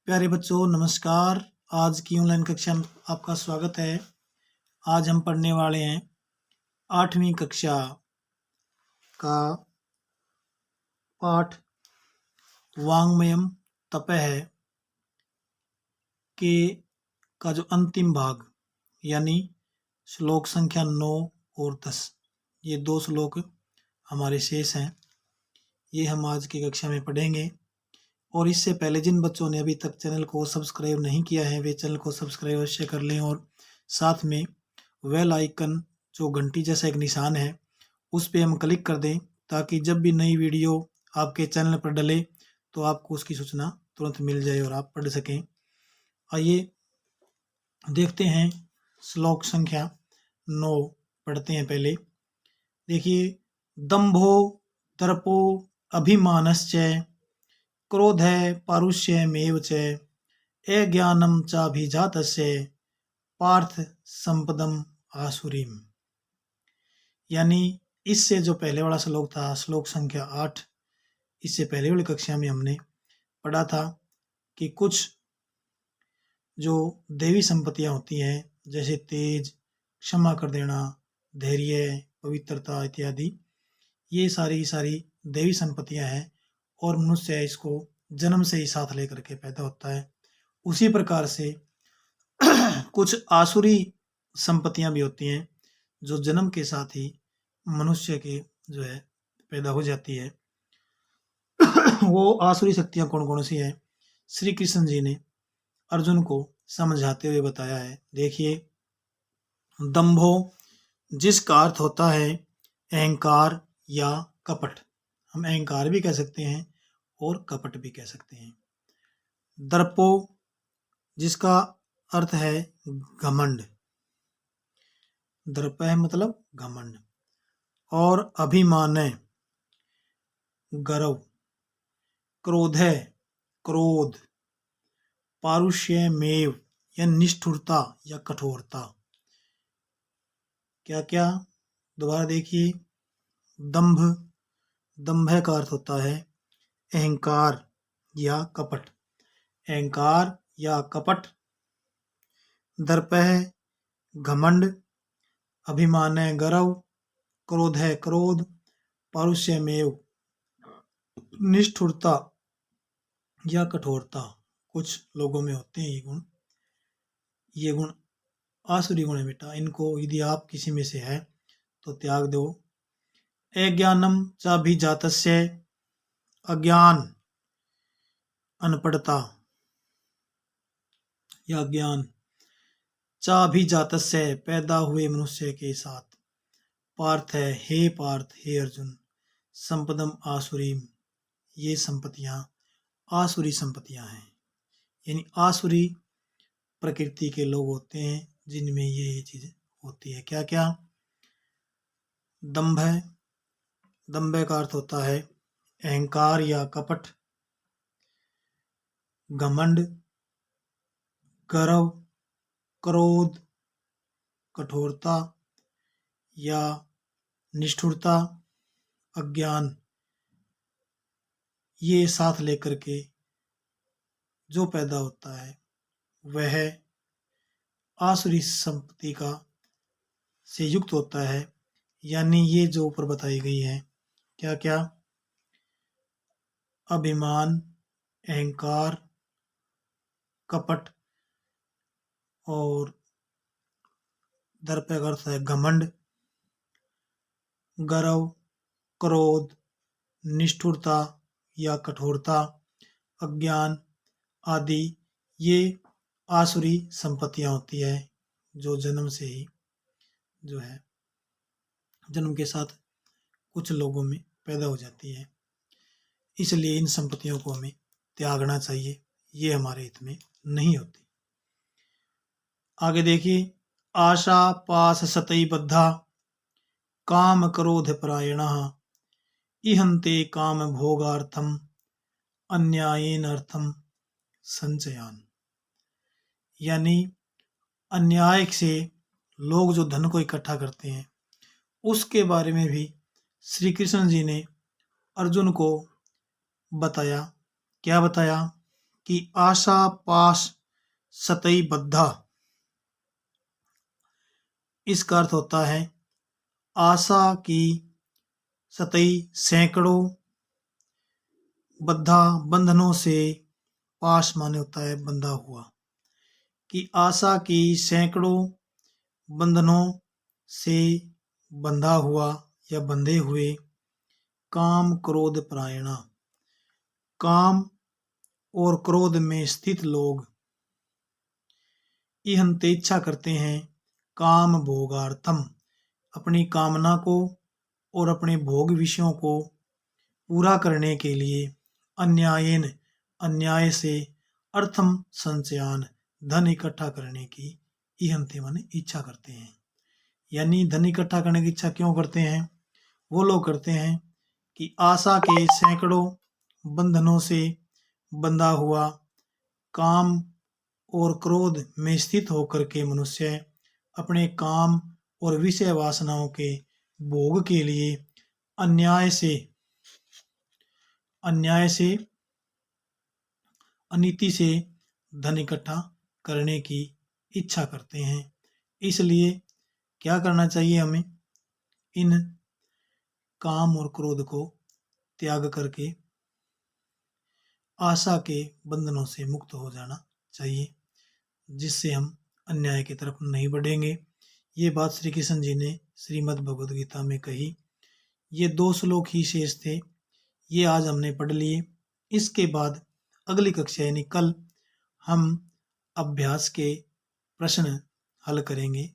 प्यारे बच्चों नमस्कार। आज की ऑनलाइन कक्षा में आपका स्वागत है। आज हम पढ़ने वाले हैं 8वीं कक्षा का पाठ वाङ्मयम् तपः के का जो अंतिम भाग यानी श्लोक संख्या 9 और 10। ये दो श्लोक हमारे शेष हैं, ये हम आज की कक्षा में पढ़ेंगे। और इससे पहले जिन बच्चों ने अभी तक चैनल को सब्सक्राइब नहीं किया है वे चैनल को सब्सक्राइब अवश्य कर लें और साथ में बेल आइकन जो घंटी जैसा एक निशान है उस पर हम क्लिक कर दें ताकि जब भी नई वीडियो आपके चैनल पर डले तो आपको उसकी सूचना तुरंत मिल जाए और आप पढ़ सकें। आइए देखते हैं श्लोक संख्या 9 पढ़ते हैं। पहले देखिए, दंभो दर्पो अभिमानश्च क्रोध पारुष्यमेव च अज्ञानं चाभिजातस्य पार्थ संपदम आसुरीम। यानी इससे जो पहले वाला श्लोक था, श्लोक संख्या 8, इससे पहले वाली कक्षा में हमने पढ़ा था कि कुछ जो देवी संपत्तियां होती हैं जैसे तेज, क्षमा कर देना, धैर्य, पवित्रता इत्यादि, ये सारी देवी संपत्तियां हैं और मनुष्य इसको जन्म से ही साथ लेकर के पैदा होता है। उसी प्रकार से कुछ आसुरी संपत्तियां भी होती हैं जो जन्म के साथ ही मनुष्य के जो है पैदा हो जाती है। वो आसुरी शक्तियां कौन कौन सी है, श्री कृष्ण जी ने अर्जुन को समझाते हुए बताया है। देखिए, दंभो जिसका अर्थ होता है अहंकार या कपट, हम अहंकार भी कह सकते हैं और कपट भी कह सकते हैं। दर्पो जिसका अर्थ है घमंड, दर्प है मतलब घमंड। और अभिमान है गर्व, क्रोध है क्रोध, पारुष्यमेव या निष्ठुरता या कठोरता। क्या क्या, दोबारा देखिए, दंभ, दंभ का अर्थ होता है अहंकार या कपट, अहंकार या कपट। दर्प है घमंड, अभिमान है गर्व, क्रोध है क्रोध, पारुष्यमेव निष्ठुरता या कठोरता। कुछ लोगों में होते हैं ये गुण आसुरी गुण है बेटा, इनको यदि आप किसी में से है तो त्याग दो। अज्ञानम चाभिजातस्य, अज्ञान अनपढ़ता या ज्ञान, चाभिजातस्य पैदा हुए मनुष्य के साथ, पार्थ है हे पार्थ, हे अर्जुन, संपदम आसुरीम ये संपत्तियां आसुरी संपत्तियां हैं। यानी आसुरी प्रकृति के लोग होते हैं जिनमें ये चीज होती है। क्या क्या, दंभ है, दंभ का अर्थ होता है अहंकार या कपट, घमंड, गर्व, क्रोध, कठोरता या निष्ठुरता, अज्ञान, ये साथ लेकर के जो पैदा होता है वह आसुरी संपत्ति का से युक्त होता है। यानी ये जो ऊपर बताई गई है, क्या क्या, अभिमान, अहंकार, कपट और दर्प का अर्थ है घमंड, गर्व, क्रोध, निष्ठुरता या कठोरता, अज्ञान आदि, ये आसुरी संपत्तियां होती है जो जन्म से ही जो है जन्म के साथ कुछ लोगों में पैदा हो जाती है। इसलिए इन संपत्तियों को हमें त्यागना चाहिए, ये हमारे हित में नहीं होती। आगे देखिए, आशा पास सतई बद्धा काम क्रोध परायणः इहन्ते काम भोगार्थम अन्यायेन अर्थम संचयान। यानी अन्याय से लोग जो धन को इकट्ठा करते हैं उसके बारे में भी श्री कृष्ण जी ने अर्जुन को बताया। क्या बताया कि आशा पाश सतई बद्धा। इसका अर्थ होता है आशा की सतई सैकड़ों, बद्धा बंधनों से, पाश माने होता है बंधा हुआ, कि आशा की सैकड़ों बंधनों से बंधा हुआ या बंधे हुए, काम क्रोध परायणा, काम और क्रोध में स्थित लोग, इहंते इच्छा करते हैं, काम भोगार्थम, अपनी कामना को और अपने भोग विषयों को पूरा करने के लिए, अन्यायेन अन्याय से, अर्थम संचयान धन इकट्ठा करने की, इहंते माने इच्छा करते हैं। यानी धन इकट्ठा करने की इच्छा क्यों करते हैं? वो लोग करते हैं कि आशा के सैकड़ों बंधनों से बंधा हुआ, काम और क्रोध में स्थित होकर के मनुष्य अपने काम और विषय वासनाओं के भोग के लिए अन्याय से अनीति से धन इकट्ठा करने की इच्छा करते हैं। इसलिए क्या करना चाहिए हमें? इन काम और क्रोध को त्याग करके आशा के बंधनों से मुक्त हो जाना चाहिए, जिससे हम अन्याय की तरफ नहीं बढ़ेंगे। ये बात श्री कृष्ण जी ने श्रीमद् भगवद गीता में कही। ये 2 श्लोक ही शेष थे, ये आज हमने पढ़ लिए। इसके बाद अगली कक्षा यानी कल हम अभ्यास के प्रश्न हल करेंगे।